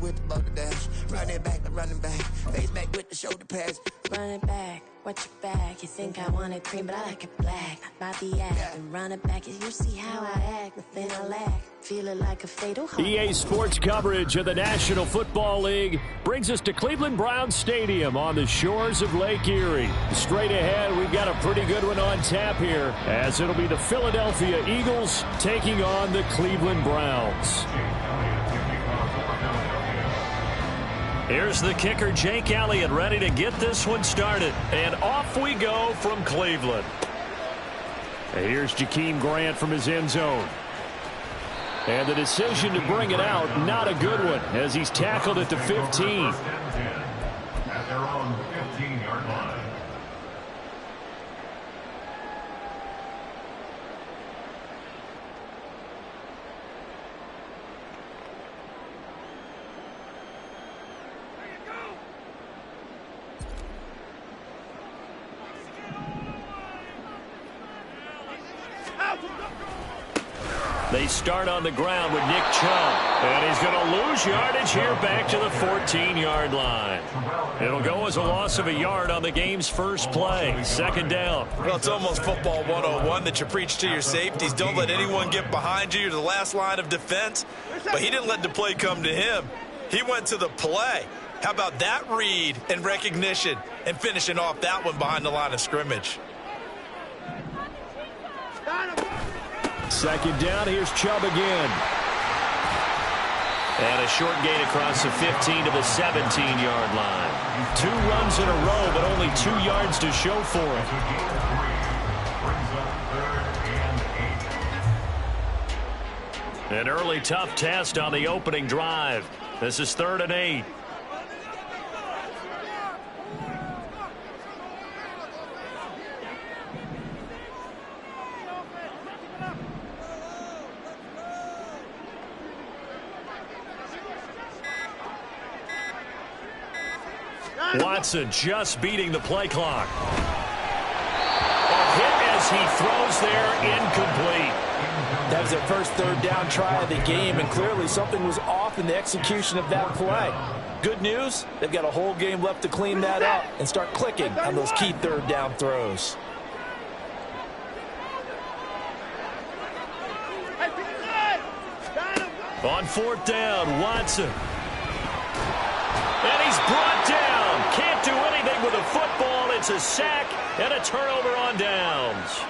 with the motor dash. Running back, face back with the shoulder pads. Run it back, watch your back. You think I want it cream, but I like it black. About the act and run it back. You see how I act, nothing I lack. Feel it like a fatal heart. EA Sports coverage of the National Football League brings us to Cleveland Browns Stadium on the shores of Lake Erie. Straight ahead, we've got a pretty good one on tap here, as it'll be the Philadelphia Eagles taking on the Cleveland Browns. Here's the kicker, Jake Elliott, ready to get this one started. And off we go from Cleveland. And here's Jakeem Grant from his end zone. And the decision to bring it out, not a good one, as he's tackled at the 15. At their own 15-yard line. They start on the ground with Nick Chubb. And he's going to lose yardage here back to the 14-yard line. It'll go as a loss of a yard on the game's first play. Second down. Well, it's almost football 101 that you preach to your safeties. Don't let anyone get behind you. You're the last line of defense. But he didn't let the play come to him. He went to the play. How about that read and recognition and finishing off that one behind the line of scrimmage? Second down, here's Chubb again. And a short gain across the 15 to the 17-yard line. 2 runs in a row, but only 2 yards to show for it. An early tough test on the opening drive. This is 3rd and 8. Watson just beating the play clock. A hit as he throws there, incomplete. That was their first 3rd down try of the game, and clearly something was off in the execution of that play. Good news, they've got a whole game left to clean that up and start clicking on those key 3rd down throws. On 4th down, Watson. And he's brought down. Can't do anything with a football. It's a sack and a turnover on downs.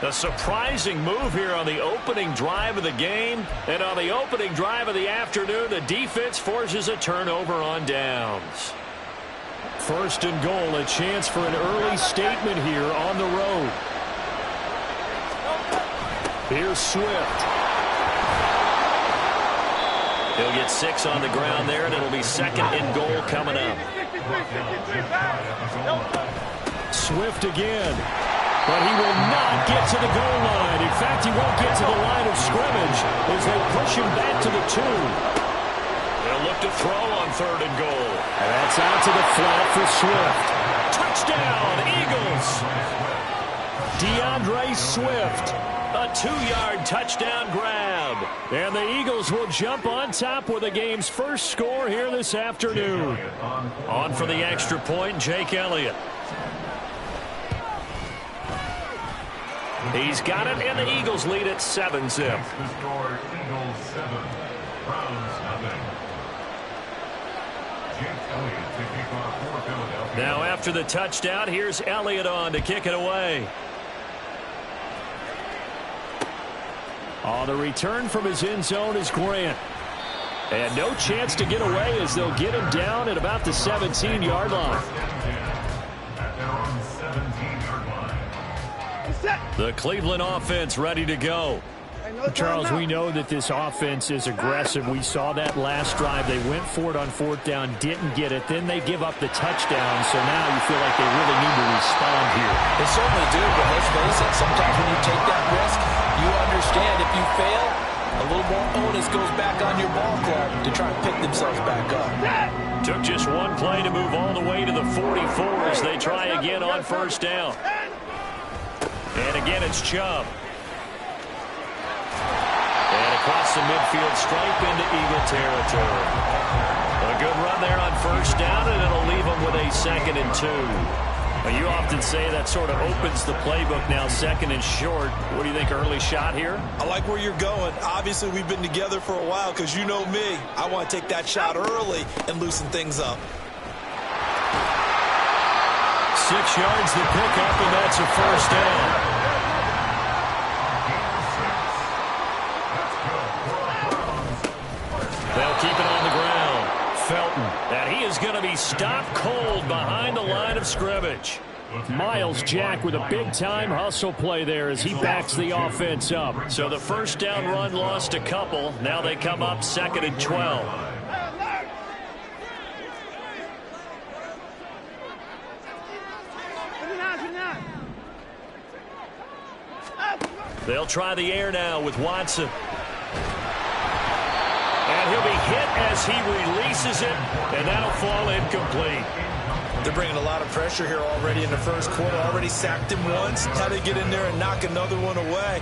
A surprising move here on the opening drive of the game. And on the opening drive of the afternoon, the defense forces a turnover on downs. 1st and goal, a chance for an early statement here on the road. Here's Swift. He'll get 6 on the ground there, and it'll be 2nd and goal coming up. Swift again. But he will not get to the goal line. In fact, he won't get to the line of scrimmage as they push him back to the 2. They'll look to throw on 3rd and goal. And that's out to the flat for Swift. Touchdown, Eagles! DeAndre Swift. A 2-yard touchdown grab. And the Eagles will jump on top with the game's first score here this afternoon. On for the extra point, Jake Elliott. He's got it, and the Eagles lead at 7-zip. The score, Eagles 7, Browns nothing. Jake Elliott to kick off for Philadelphia. Now after the touchdown, here's Elliott on to kick it away. On the return from his end zone is Grant. And no chance to get away as they'll get him down at about the 17-yard line. At their own 17-yard line. The Cleveland offense ready to go. Charles, we know that this offense is aggressive. We saw that last drive. They went for it on 4th down, didn't get it. Then they give up the touchdown, so now you feel like they really need to respond here. They certainly do, but let's face it, sometimes when you take that risk, you understand if you fail, a little more onus goes back on your ball club to try and pick themselves back up. Took just one play to move all the way to the 44 as they try again on 1st down. And again, it's Chubb. And across the midfield stripe into Eagle territory. A good run there on first down, and it'll leave them with a 2nd and 2. Well, you often say that sort of opens the playbook now, 2nd and short. What do you think, early shot here? I like where you're going. Obviously, we've been together for a while because you know me. I want to take that shot early and loosen things up. 6 yards to pick up, and that's a first down. They'll keep it on the ground. Felton, and he is going to be stopped cold behind the line of scrimmage. Myles Jack with a big-time hustle play there as he backs the offense up. So the first down run lost a couple. Now they come up 2nd and 12. They'll try the air now with Watson. And he'll be hit as he releases it, and that'll fall incomplete. They're bringing a lot of pressure here already in the first quarter. Already sacked him once. How to get in there and knock another one away.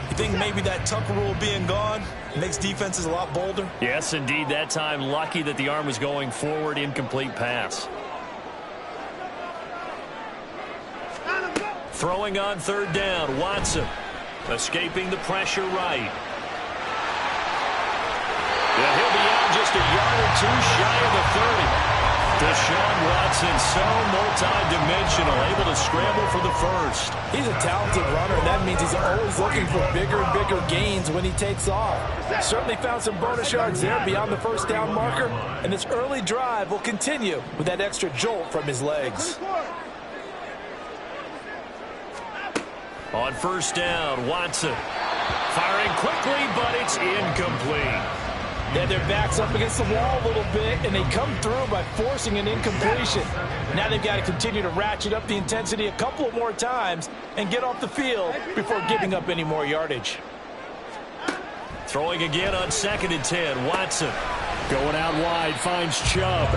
You think maybe that Tucker rule being gone makes defenses a lot bolder? Yes, indeed. That time, lucky that the arm was going forward. Incomplete pass. Throwing on 3rd down, Watson. Escaping the pressure right. Yeah, he'll be out just a yard or 2 shy of the 30. Deshaun Watson, so multi-dimensional, able to scramble for the first. He's a talented runner, and that means he's always looking for bigger and bigger gains when he takes off. Certainly found some bonus yards there beyond the first down marker, and this early drive will continue with that extra jolt from his legs. On first down, Watson. Firing quickly, but it's incomplete. Yeah, their back's up against the wall a little bit, and they come through by forcing an incompletion. Now they've got to continue to ratchet up the intensity a couple of more times and get off the field before giving up any more yardage. Throwing again on 2nd and 10, Watson. Going out wide, finds Chubb.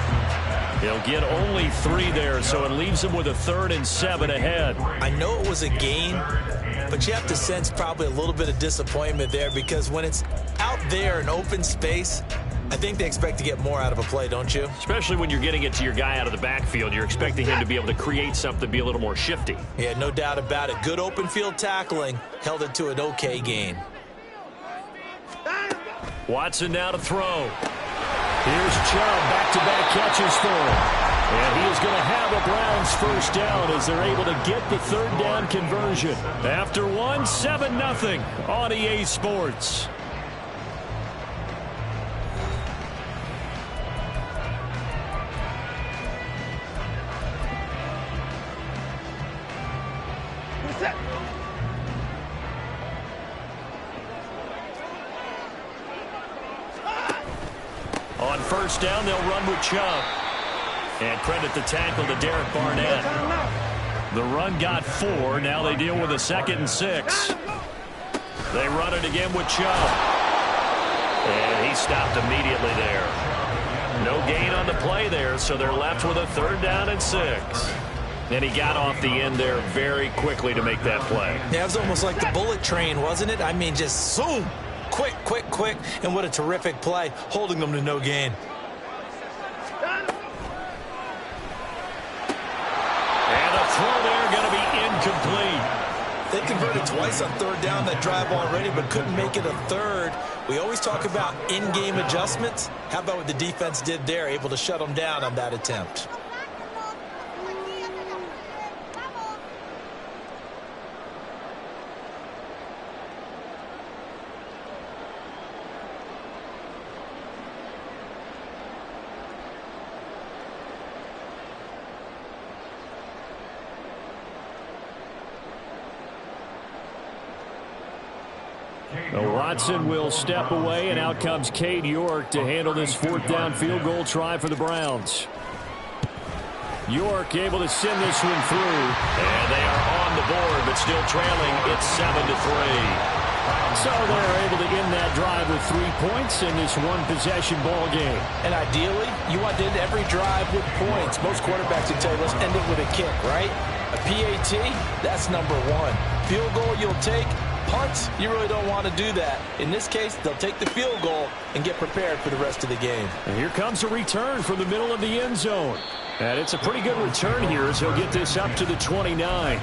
He'll get only 3 there, so it leaves him with a 3rd and 7 ahead. I know it was a gain, but you have to sense probably a little bit of disappointment there because when it's out there in open space, I think they expect to get more out of a play, don't you? Especially when you're getting it to your guy out of the backfield. You're expecting him to be able to create something, be a little more shifty. Yeah, no doubt about it. Good open field tackling held it to an okay gain. Watson now to throw. Here's Chubb, back-to-back catches for him. And he is going to have a Browns first down as they're able to get the 3rd down conversion. After one, 7-0 on EA Sports. On first down, they'll run with Chubb. And credit the tackle to Derek Barnett. The run got 4. Now they deal with a 2nd and 6. They run it again with Chubb. And he stopped immediately there. No gain on the play there, so they're left with a 3rd down and 6. And he got off the end there very quickly to make that play. Yeah, it was almost like the bullet train, wasn't it? I mean, just zoom. Quick, quick, quick. And what a terrific play, holding them to no gain. And a throw there going to be incomplete. They converted twice on 3rd down that drive already, but couldn't make it a 3rd. We always talk about in-game adjustments. How about what the defense did there, able to shut them down on that attempt? Watson will step away, and out comes Cade York to handle this 4th down field goal try for the Browns. York able to send this one through. And they are on the board, but still trailing. It's 7-3. So they're able to end that drive with 3 points in this one-possession ball game. And ideally, you want to end every drive with points. Most quarterbacks would tell you, let's end it with a kick, right? A PAT, that's number 1. Field goal you'll take, punts, you really don't want to do that. In this case, they'll take the field goal and get prepared for the rest of the game. And here comes a return from the middle of the end zone. And it's a pretty good return here as he'll get this up to the 29.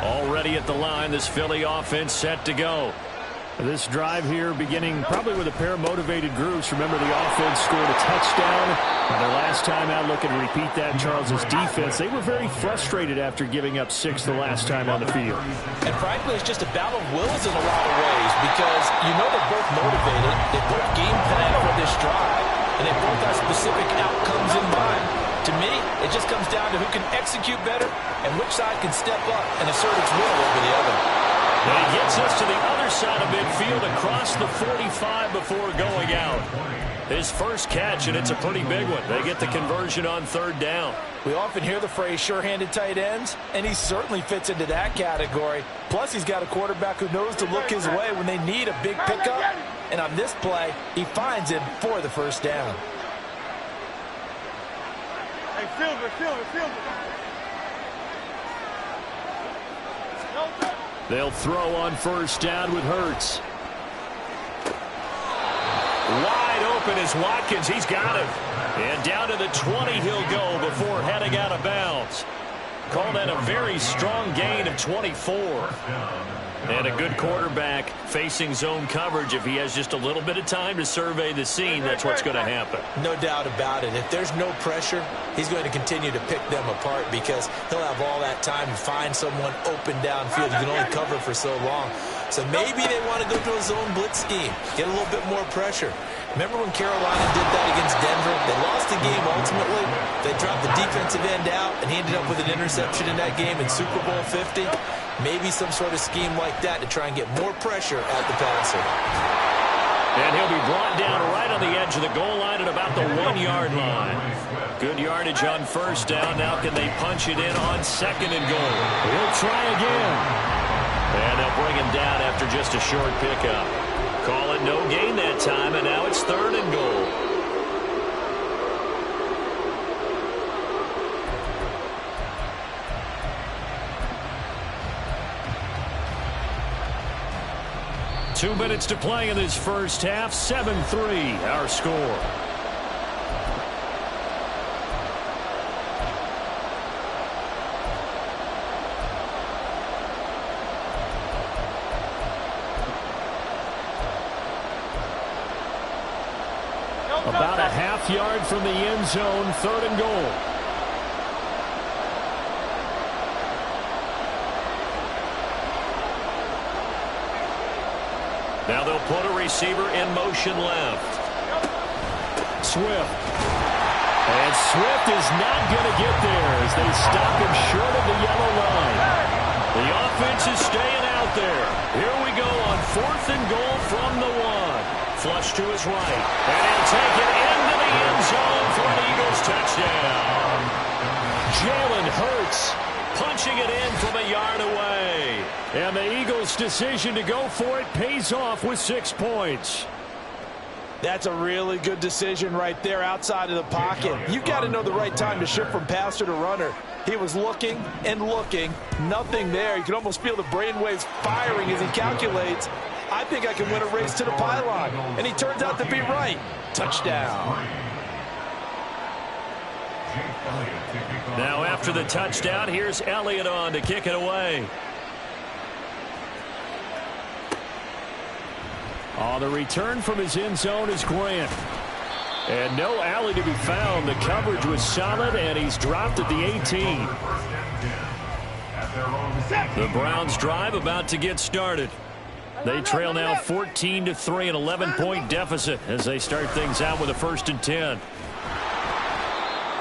Already at the line, this Philly offense set to go. This drive here beginning probably with a pair of motivated groups. Remember, the offense scored a touchdown. Their last time out, looking to repeat that, Charles's defense. They were very frustrated after giving up 6 the last time on the field. And frankly, it's just a battle of wills in a lot of ways because you know they're both motivated. They both game plan for this drive, and they both have specific outcomes in mind. To me, it just comes down to who can execute better and which side can step up and assert its will over the other. And he gets us to the other side of midfield across the 45 before going out. His first catch, and it's a pretty big one. They get the conversion on 3rd down. We often hear the phrase sure-handed tight ends, and he certainly fits into that category. Plus, he's got a quarterback who knows to look his way when they need a big pickup. And on this play, he finds him for the first down. Hey, field it. They'll throw on 1st down with Hurts. Wide open is Watkins. He's got him. And down to the 20 he'll go before heading out of bounds. Called that a very strong gain of 24. And a good quarterback facing zone coverage. If he has just a little bit of time to survey the scene, that's what's going to happen. No doubt about it. If there's no pressure, he's going to continue to pick them apart because he'll have all that time to find someone open downfield. You can only cover for so long. So maybe they want to go to a zone blitz scheme, get a little bit more pressure. Remember when Carolina did that against Denver? They lost the game ultimately. They dropped the defensive end out, and he ended up with an interception in that game in Super Bowl 50. Maybe some sort of scheme like that to try and get more pressure at the passer. And he'll be brought down right on the edge of the goal line at about the 1-yard line. Good yardage on 1st down. Now can they punch it in on 2nd and goal? He'll try again. And they'll bring him down after just a short pickup. Call it no gain that time, and now it's 3rd and goal. Two minutes to play in this first half. 7-3, our score. About a half-yard from the end zone, 3rd and goal. Now they'll put a receiver in motion left. Swift. And Swift is not going to get there as they stop him short of the yellow line. The offense is staying out there. Here we go on 4th and goal from the 1. Flush to his right. And he'll take it into the end zone for an Eagles touchdown. Jalen Hurts punching it in from a yard away. And the Eagles' decision to go for it pays off with 6 points. That's a really good decision right there outside of the pocket. You've got to know the right time to shift from passer to runner. He was looking and looking. Nothing there. You can almost feel the brainwaves firing as he calculates. I think I can win a race to the pylon. And he turns out to be right. Touchdown. Now after the touchdown, here's Elliott on to kick it away. On the return from his end zone is Grant. And no alley to be found. The coverage was solid, and he's dropped at the 18. The Browns drive about to get started. They trail now 14-3, an 11-point deficit as they start things out with a 1st and 10.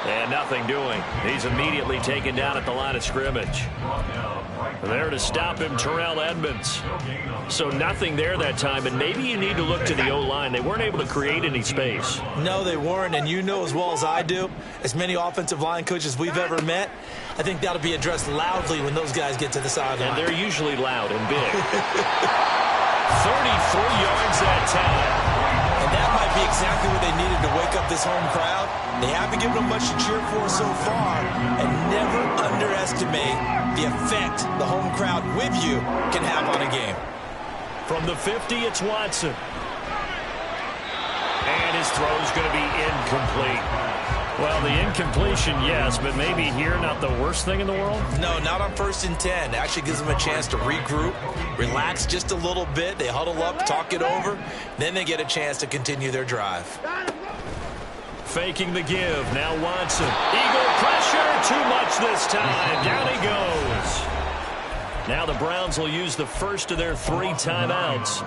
And nothing doing. He's immediately taken down at the line of scrimmage. There to stop him, Terrell Edmunds. So nothing there that time, and maybe you need to look to the O-line. They weren't able to create any space. No, they weren't, and you know as well as I do, as many offensive line coaches we've ever met, I think that'll be addressed loudly when those guys get to the sideline. And they're usually loud and big. 33 yards that time. And that might be exactly what they needed to wake up this home crowd. They haven't given them much to cheer for so far, and never underestimate the effect the home crowd with you can have on a game. From the 50, it's Watson. And his throw's going to be incomplete. Well, the incompletion, yes, but maybe here not the worst thing in the world? No, not on 1st and 10. Actually gives them a chance to regroup, relax just a little bit. They huddle up, talk it over. Then they get a chance to continue their drive. Faking the give. Now Watson. Eagle pressure. Too much this time. Down he goes. Now the Browns will use the first of their 3 timeouts.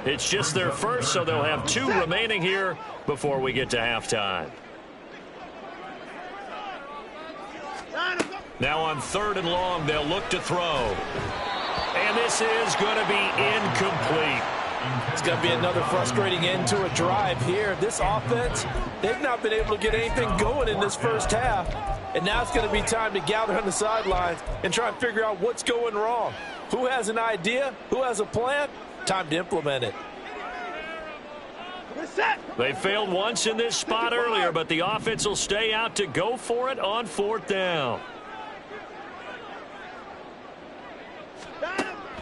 It's just their first, so they'll have 2 remaining here before we get to halftime. Now on 3rd and long, they'll look to throw. And this is going to be incomplete. It's going to be another frustrating end to a drive here. This offense, they've not been able to get anything going in this first half. And now it's going to be time to gather on the sidelines and try and figure out what's going wrong. Who has an idea? Who has a plan? Time to implement it. They failed once in this spot earlier, but the offense will stay out to go for it on 4th down.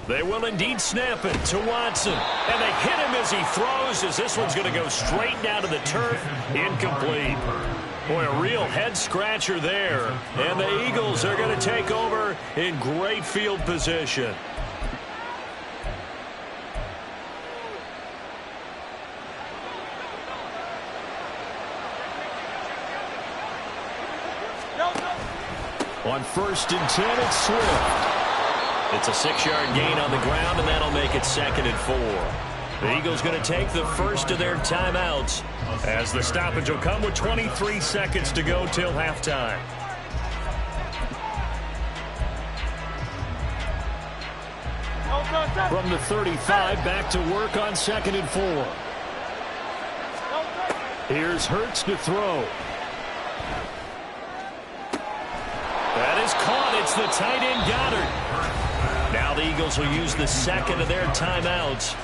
They will indeed snap it to Watson. And they hit him as he throws, as this one's going to go straight down to the turf. Incomplete. Boy, a real head-scratcher there. And the Eagles are going to take over in great field position. On 1st and 10, it's Swift. It's a 6-yard gain on the ground, and that'll make it 2nd and 4. The Eagles going to take the first of their timeouts as the stoppage will come with 23 seconds to go till halftime. From the 35, back to work on 2nd and 4. Here's Hurts to throw. That is caught. It's the tight end Goddard. Now the Eagles will use the 2nd of their timeouts.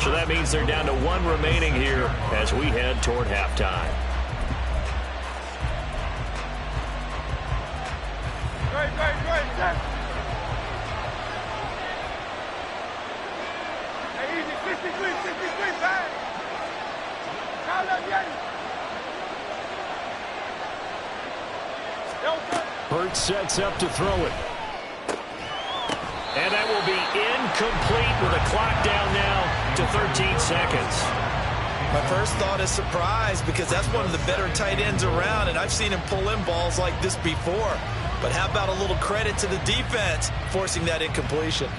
So that means they're down to 1 remaining here as we head toward halftime. Hurts sets up to throw it. And that will be incomplete with a clock down now to 13 seconds. My first thought is surprise because that's one of the better tight ends around, and I've seen him pull in balls like this before. But how about a little credit to the defense forcing that incompletion?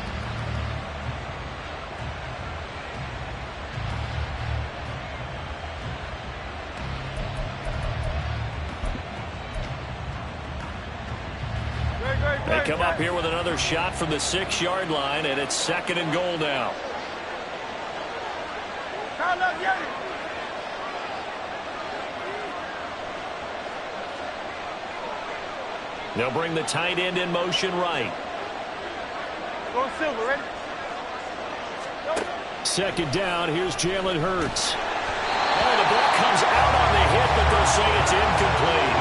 They come up here with another shot from the 6-yard line, and it's 2nd and goal now. They'll bring the tight end in motion right. Go Silver, ready? 2nd down, here's Jalen Hurts. Oh, the ball comes out on the hit, but they'll say it's incomplete.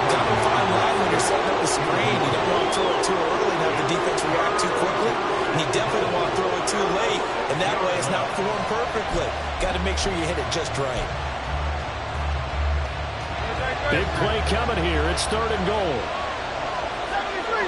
Got to find line when you're setting up a screen. You don't want to throw it too early and have the defense react too quickly. And you definitely don't want to throw it too late, and that way it's not formed perfectly. Got to make sure you hit it just right. Big play coming here. It's 3rd and goal. 73.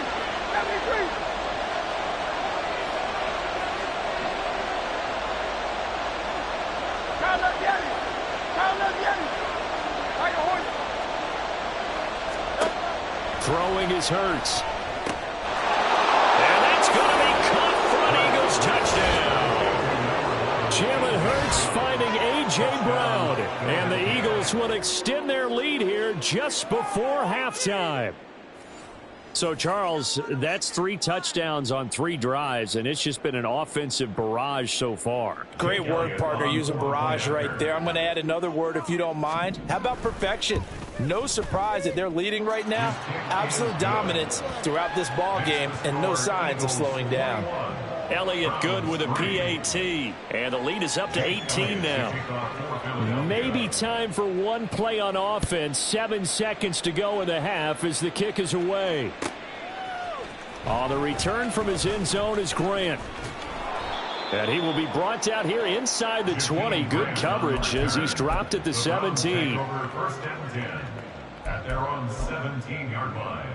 Throwing is Hurts. And that's going to be caught for an Eagles touchdown. Jalen Hurts finding A.J. Brown. And the Eagles will extend their lead here just before halftime. So, Charles, that's 3 touchdowns on 3 drives, and it's just been an offensive barrage so far. Great word, partner, using barrage right there. I'm going to add another word if you don't mind. How about perfection? No surprise that they're leading right now. Absolute dominance throughout this ball game and no signs of slowing down. Elliott good with a PAT, and the lead is up to 18 now. Maybe time for one play on offense. 7 seconds to go in the half as the kick is away. On the return from his end zone is Grant. And he will be brought down here inside the 20. Good coverage as he's dropped at the 17. First and 10 at their own 17-yard line.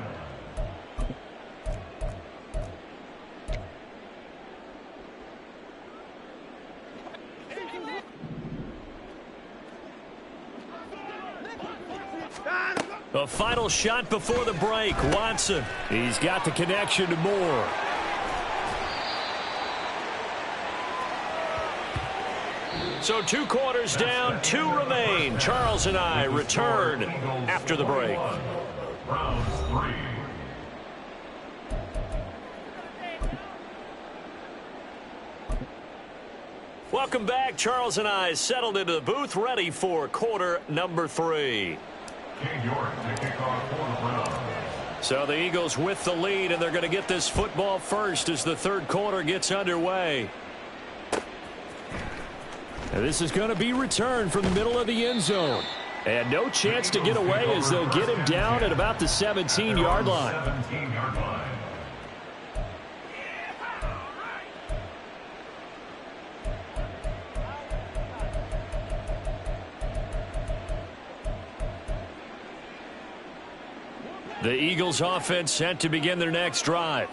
A final shot before the break. Watson. He's got the connection to Moore. So 2 quarters down, 2 remain. Charles and I return after the break. Browns 3. Welcome back. Charles and I settled into the booth, ready for quarter number 3. King York to kick off for the Browns. So the Eagles with the lead, and they're going to get this football first as the third quarter gets underway. And this is going to be returned from the middle of the end zone. And no chance to get away as they'll get him down at about the 17-yard line. 17-yard line. The Eagles offense set to begin their next drive.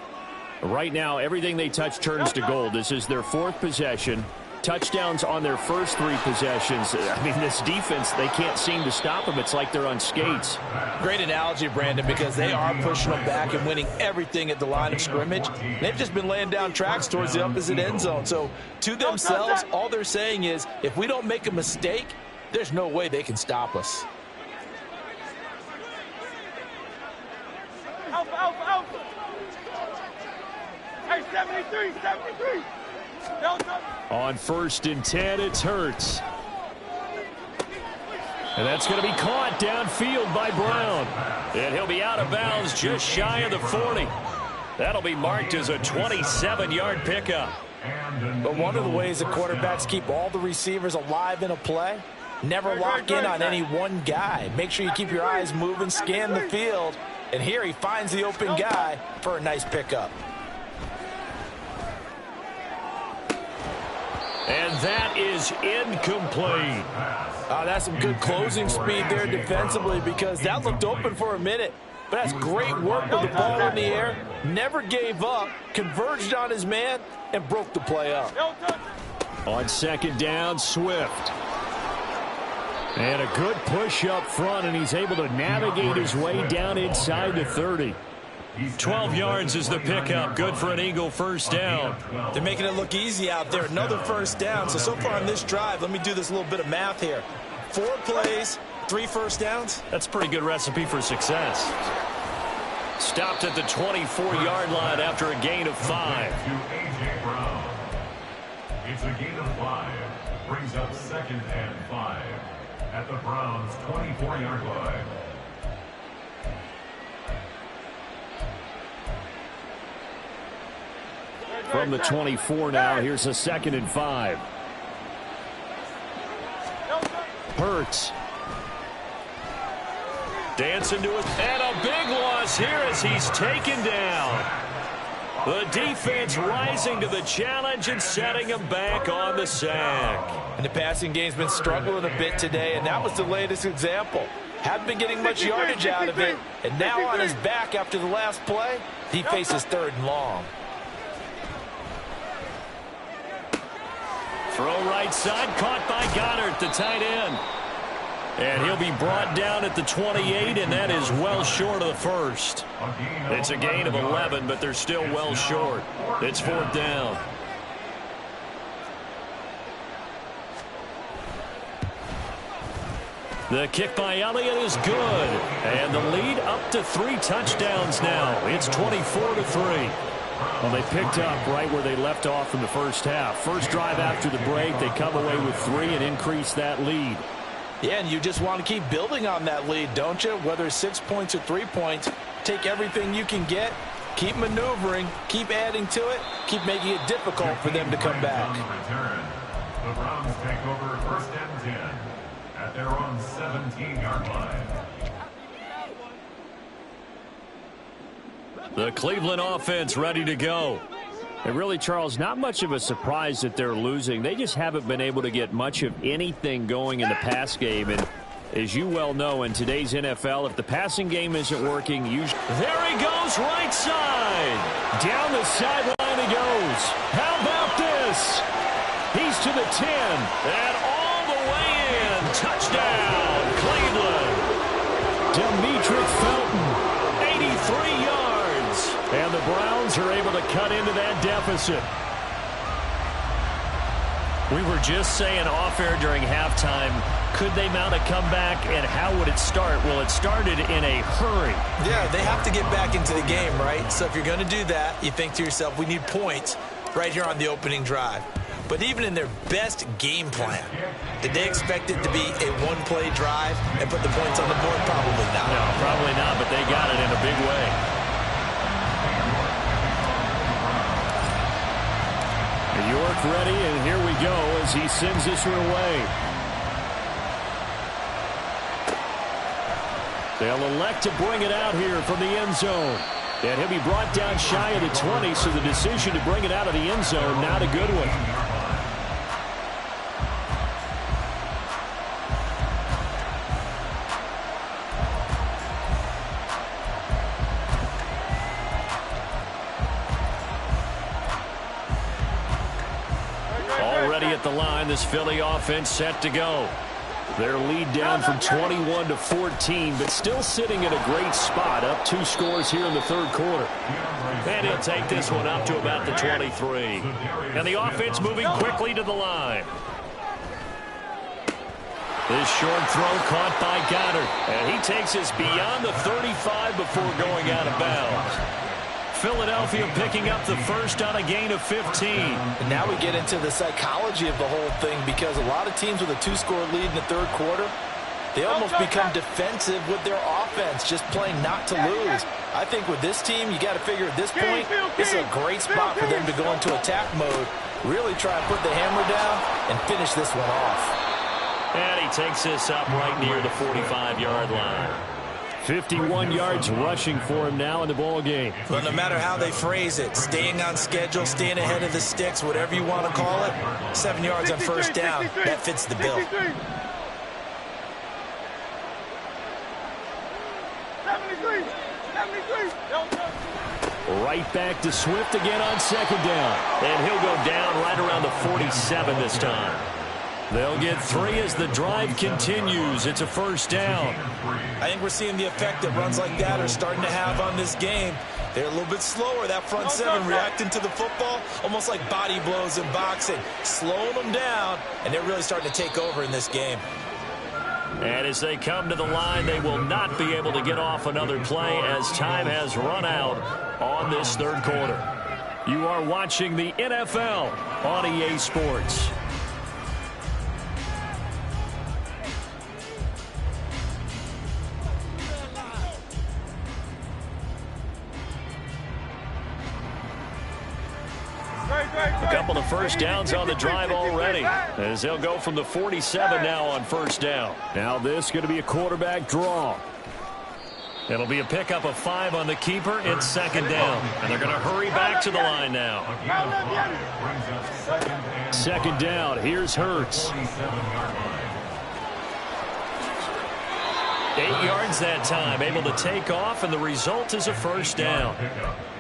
Right now, everything they touch turns to gold. This is their 4th possession. Touchdowns on their first 3 possessions. I mean, this defense, they can't seem to stop them. It's like they're on skates. Great analogy, Brandon, because they are pushing them back and winning everything at the line of scrimmage. They've just been laying down tracks towards the opposite end zone. So to themselves, all they're saying is, if we don't make a mistake, there's no way they can stop us. Alpha, alpha, alpha. Hey, 73, 73. Delta. On 1st and 10, it's Hurts. And that's going to be caught downfield by Brown. And he'll be out of bounds just shy of the 40. That'll be marked as a 27-yard pickup. But one of the ways that quarterbacks keep all the receivers alive in a play, never lock in on any one guy. Make sure you keep your eyes moving, scan the field. And here he finds the open guy for a nice pickup. And that is incomplete. That's some good closing speed there defensively because that looked open for a minute. But that's great work with the ball in the air. Never gave up, converged on his man, and broke the play up. On 2nd down, Swift. And a good push up front, and he's able to navigate his way down inside the 30. 12 yards is the pickup. Good for an Eagle first down. They're making it look easy out there. Another first down. So far on this drive, let me do this little bit of math here. 4 plays, 3 first downs. That's a pretty good recipe for success. Stopped at the 24-yard line after a gain of 5. To A.J. Brown. It's a gain of 5. Brings up 2nd and 5 at the Browns' 24-yard line. From the 24 now, here's a 2nd and 5. Hurts. Dancing to it. And a big loss here as he's taken down. The defense rising to the challenge and setting him back on the sack. And the passing game's been struggling a bit today, and that was the latest example. Hadn't been getting much yardage out of it, and now on his back after the last play, he faces 3rd and long. Throw right side, caught by Goddard, the tight end. And he'll be brought down at the 28, and that is well short of the first. It's a gain of 11, but they're still well short. It's 4th down. The kick by Elliott is good. And the lead up to 3 touchdowns now. It's 24-3. Well, they picked up right where they left off in the first half. First drive after the break, they come away with 3 and increase that lead. Yeah, and you just want to keep building on that lead, don't you? Whether it's 6 points or 3 points, take everything you can get, keep maneuvering, keep adding to it, keep making it difficult for them to come back. The Browns take over 1st and 10 at their own 17-yard line. The Cleveland offense ready to go. And really, Charles, not much of a surprise that they're losing. They just haven't been able to get much of anything going in the pass game. And as you well know, in today's NFL, if the passing game isn't working, usually... There he goes, right side. Down the sideline he goes. How about this? He's to the 10. And all the way in. Touchdown, Cleveland. Demetric Felton, 83 yards. And the Browns are able to cut into that deficit. We were just saying off-air during halftime, could they mount a comeback, and how would it start? Well, it started in a hurry. Yeah, they have to get back into the game, right? So if you're going to do that, you think to yourself, we need points right here on the opening drive. But even in their best game plan, did they expect it to be a one-play drive and put the points on the board? Probably not. No, probably not, but they got it in a big way. York ready, and here we go as he sends this one away. They'll elect to bring it out here from the end zone. And he'll be brought down shy of the 20, so the decision to bring it out of the end zone, not a good one. Already at the line, this Philly offense set to go. Their lead down from 21 to 14, but still sitting at a great spot, up 2 scores here in the third quarter. And he'll take this one up to about the 23. And the offense moving quickly to the line. This short throw caught by Goddard. And he takes us beyond the 35 before going out of bounds. Philadelphia picking up the first on a gain of 15. And now we get into the psychology of the whole thing, because a lot of teams with a 2-score lead in the third quarter, they almost become defensive with their offense, just playing not to lose. I think with this team, you got to figure at this point, this is a great spot for them to go into attack mode, really try to put the hammer down and finish this one off. And he takes this up right near the 45-yard line. 51 yards rushing for him now in the ball game. Well, no matter how they phrase it, staying on schedule, staying ahead of the sticks, whatever you want to call it, 7 yards on first down, that fits the bill. 73. Right back to Swift again on second down. And he'll go down right around the 47 this time. They'll get 3 as the drive continues. It's a first down. I think we're seeing the effect that runs like that are starting to have on this game. They're a little bit slower, that front 7, reacting to the football, almost like body blows in boxing, slowing them down, and they're really starting to take over in this game. And as they come to the line, they will not be able to get off another play as time has run out on this third quarter. You are watching the NFL on EA Sports. A couple of first downs on the drive already, as they'll go from the 47 now on first down. Now this is going to be a quarterback draw. It'll be a pickup of 5 on the keeper. It's second down, and they're going to hurry back to the line now. Second down. Here's Hurts. 8 yards that time, able to take off, and the result is a first down.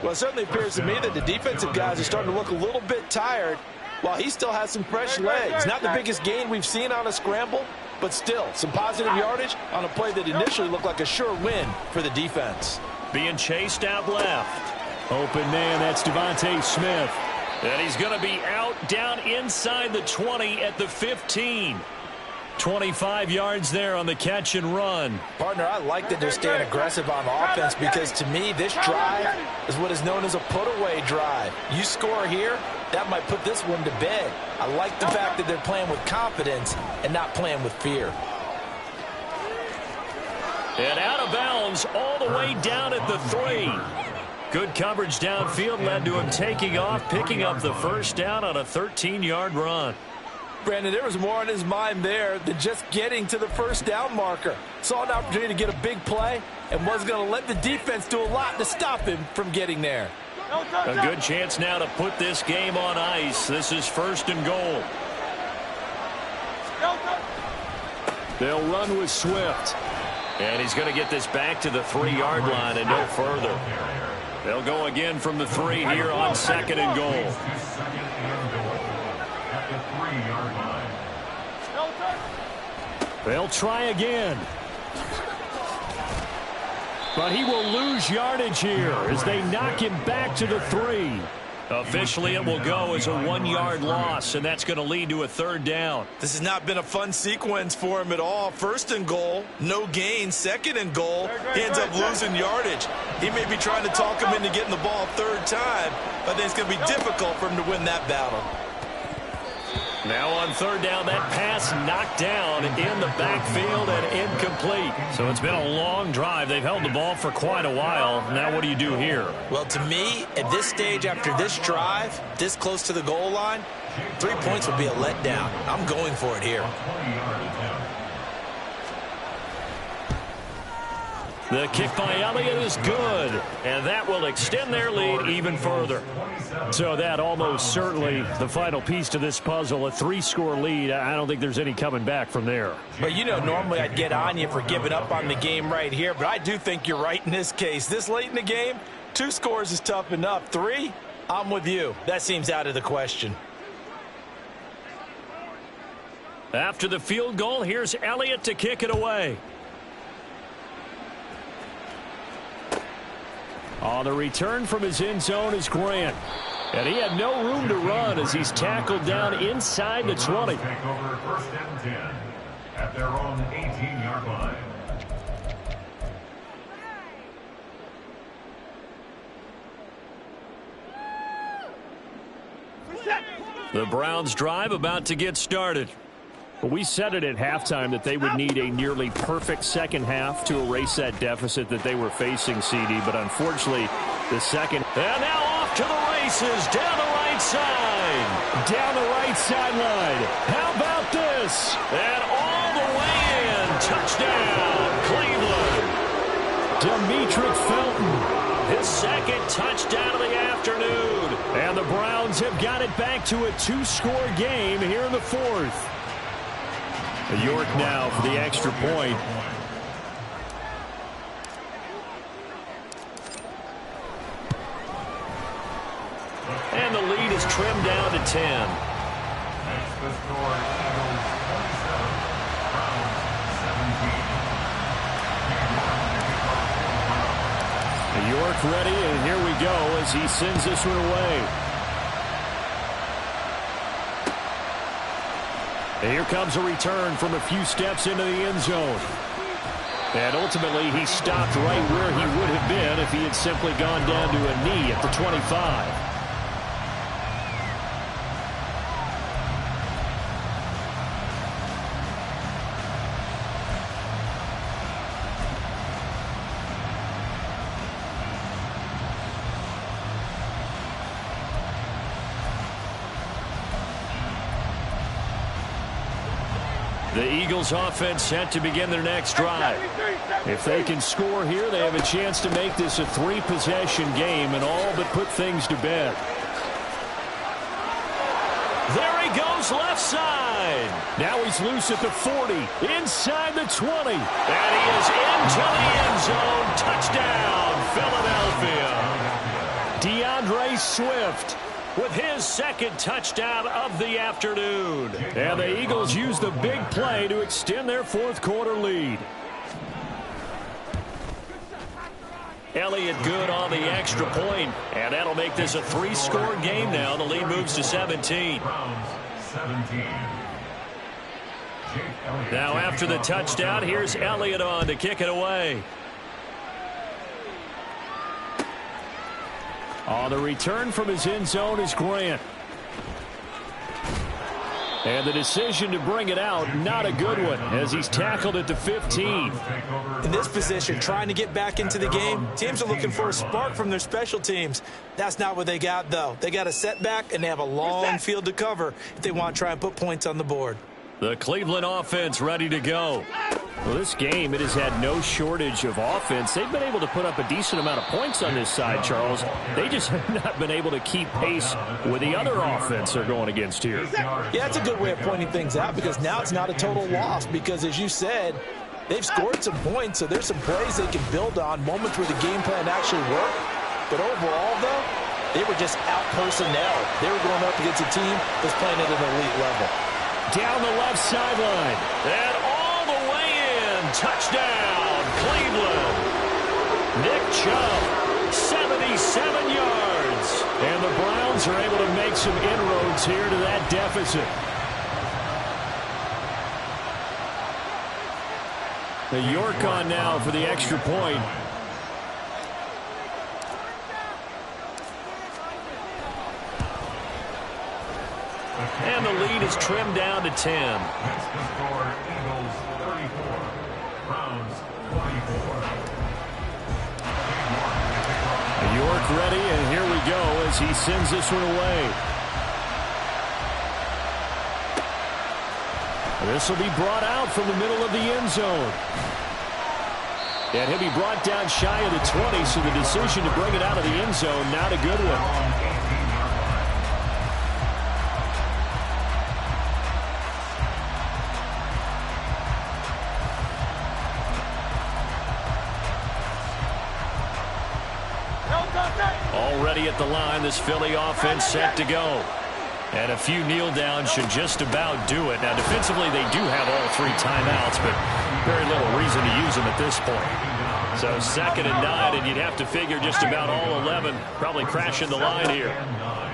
Well, it certainly appears to me that the defensive guys are starting to look a little bit tired, while he still has some fresh legs. Not the biggest gain we've seen on a scramble, but still some positive yardage on a play that initially looked like a sure win for the defense. Being chased out left. Open man, that's Devontae Smith. And he's going to be out down inside the 20 at the 15. 25 yards there on the catch and run. Partner, I like that they're staying aggressive on offense because to me this drive is what is known as a put-away drive. You score here, that might put this one to bed. I like the fact that they're playing with confidence and not playing with fear. And out of bounds all the way down at the 3. Good coverage downfield led to him taking off, picking up the first down on a 13-yard run. Brandon, there was more on his mind there than just getting to the first down marker. Saw an opportunity to get a big play and was going to let the defense do a lot to stop him from getting there. A good chance now to put this game on ice. This is 1st and goal. They'll run with Swift. And he's going to get this back to the 3-yard line and no further. They'll go again from the 3 here on 2nd and goal. They'll try again. But he will lose yardage here as they knock him back to the 3. Officially, it will go as a 1-yard loss, and that's going to lead to a 3rd down. This has not been a fun sequence for him at all. 1st and goal, no gain. 2nd and goal, he ends up losing yardage. He may be trying to talk him into getting the ball 3rd time, but I think it's going to be difficult for him to win that battle. Now on 3rd down, that pass knocked down in the backfield and incomplete. So it's been a long drive. They've held the ball for quite a while. Now what do you do here? Well, to me, at this stage after this drive, this close to the goal line, 3 points would be a letdown. I'm going for it here. The kick by Elliott is good, and that will extend their lead even further. So that almost certainly the final piece to this puzzle, a 3-score lead. I don't think there's any coming back from there. But, you know, normally I'd get on you for giving up on the game right here, but I do think you're right in this case. This late in the game, 2 scores is tough enough. 3, I'm with you. That seems out of the question. After the field goal, here's Elliott to kick it away. On the return from his end zone is Grant. And he had no room to run as he's tackled down inside the 20. Take over 1st and 10 at their own 18-yard line. The Browns drive about to get started. Well, we said it at halftime that they would need a nearly perfect second half to erase that deficit that they were facing, CD. But unfortunately, the second. And now off to the races down the right side. Down the right sideline. How about this? And all the way in. Touchdown, Cleveland. Demetric Felton. His 2nd touchdown of the afternoon. And the Browns have got it back to a 2-score game here in the 4th. York now for the extra point. And the lead is trimmed down to 10. Next the score, Eagles 27, Browns 17. York ready, and here we go as he sends this one away. And here comes a return from a few steps into the end zone. And ultimately, he stopped right where he would have been if he had simply gone down to a knee at the 25. The Eagles offense set to begin their next drive. If they can score here, they have a chance to make this a 3-possession game and all but put things to bed. There he goes left side. Now he's loose at the 40, inside the 20. And he is into the end zone. Touchdown, Philadelphia. DeAndre Swift with his 2nd touchdown of the afternoon. And the Eagles use the big play to extend their 4th quarter lead. Elliott good on the extra point, and that'll make this a 3-score game now. The lead moves to 17. Browns 17. Jake Now after the touchdown, here's Elliott on to kick it away. On the return from his end zone is Grant. And the decision to bring it out, not a good one, as he's tackled at the 15. In this position, trying to get back into the game, teams are looking for a spark from their special teams. That's not what they got, though. They got a setback, and they have a long field to cover if they want to try and put points on the board. The Cleveland offense ready to go. Well, this game, it has had no shortage of offense. They've been able to put up a decent amount of points on this side, Charles. They just have not been able to keep pace with the other offense they're going against here. Yeah, that's a good way of pointing things out, because now it's not a total loss, because as you said, they've scored some points, so there's some plays they can build on, moments where the game plan actually worked. But overall, though, they were just out personnel. They were going up against a team that's playing at an elite level. Down the left sideline. And all the way in. Touchdown, Cleveland. Nick Chubb, 77 yards. And the Browns are able to make some inroads here to that deficit. The York on now for the extra point. And the lead is trimmed down to 10. That's the score. Eagles 34, Browns 24. York ready, and here we go as he sends this one away. This will be brought out from the middle of the end zone. And he'll be brought down shy of the 20, so the decision to bring it out of the end zone, not a good one. Already at the line, this Philly offense set to go. And a few kneel downs should just about do it. Now, defensively, they do have all 3 timeouts, but very little reason to use them at this point. So 2nd and 9, and you'd have to figure just about all 11 probably crashing the line here.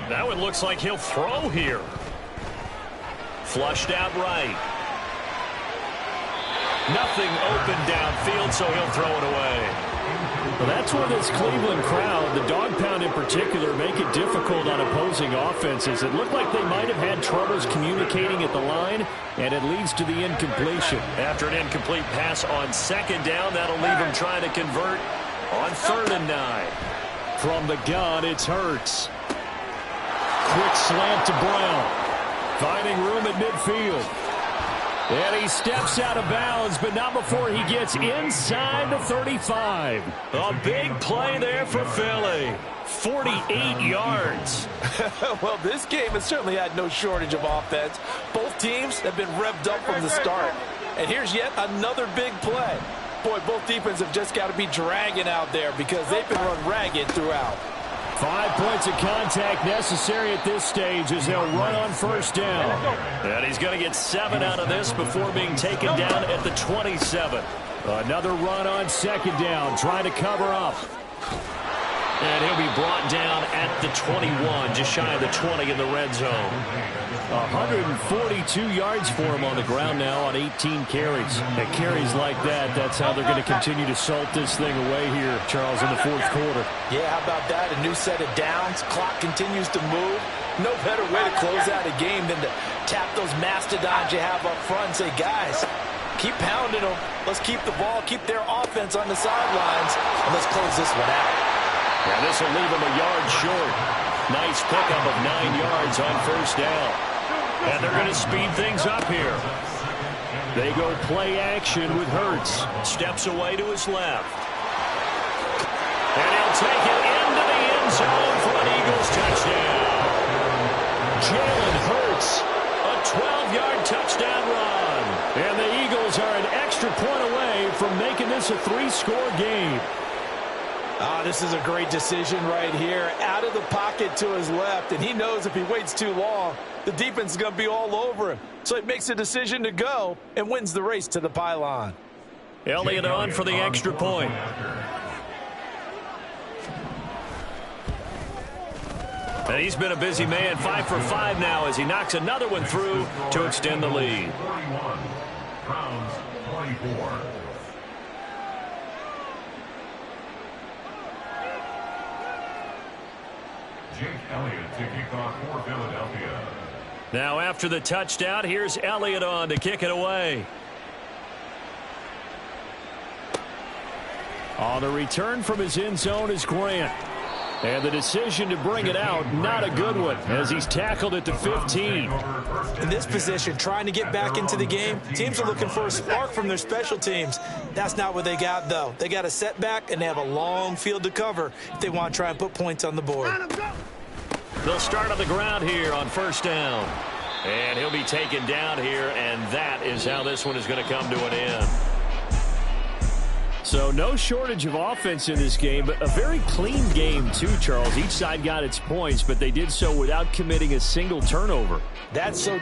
That one looks like he'll throw here. Flushed out right. Nothing open downfield, so he'll throw it away. Well, that's where this Cleveland crowd, the dog pound in particular, make it difficult on opposing offenses. It looked like they might have had troubles communicating at the line, and it leads to the incompletion. After an incomplete pass on 2nd down, that'll leave him trying to convert on 3rd and 9. From the gun, it's Hurts. Quick slant to Brown. Finding room at midfield. And he steps out of bounds, but not before he gets inside the 35. A big play there for Philly. 48 yards. Well, this game has certainly had no shortage of offense. Both teams have been revved up from the start. And here's yet another big play. Boy, both defenses have just got to be dragging out there because they've been run ragged throughout. 5 points of contact necessary at this stage as they'll run on 1st down. And he's going to get 7 out of this before being taken down at the 27. Another run on 2nd down, trying to cover up. And he'll be brought down at the 21, just shy of the 20 in the red zone. 142 yards for him on the ground now on 18 carries. And carries like that, that's how they're going to continue to salt this thing away here, Charles, in the 4th quarter. Yeah, how about that? A new set of downs. Clock continues to move. No better way to close out a game than to tap those mastodons you have up front and say, guys, keep pounding them. Let's keep the ball, keep their offense on the sidelines, and let's close this one out. And this will leave him a yard short. Nice pickup of 9 yards on 1st down. And they're going to speed things up here. They go play action with Hurts. Steps away to his left. And he'll take it into the end zone for an Eagles touchdown. Jalen Hurts. A 12-yard touchdown run. And the Eagles are an extra point away from making this a 3-score game. This is a great decision right here. Out of the pocket to his left, and he knows if he waits too long, the defense is going to be all over him. So he makes a decision to go and wins the race to the pylon. Elliott on for the extra point. And he's been a busy man, 5 for 5 now as he knocks another one through to extend the lead. Browns 24. Jake Elliott to kick off for Philadelphia. Now after the touchdown, here's Elliott on to kick it away. On the return from his end zone is Grant. And the decision to bring it out, not a good one, as he's tackled at the 15. In this position, trying to get back into the game, teams are looking for a spark from their special teams. That's not what they got, though. They got a setback, and they have a long field to cover if they want to try and put points on the board. They'll start on the ground here on first down. And he'll be taken down here, and that is how this one is going to come to an end. So no shortage of offense in this game, but a very clean game too, Charles. Each side got its points, but they did so without committing a single turnover. That's so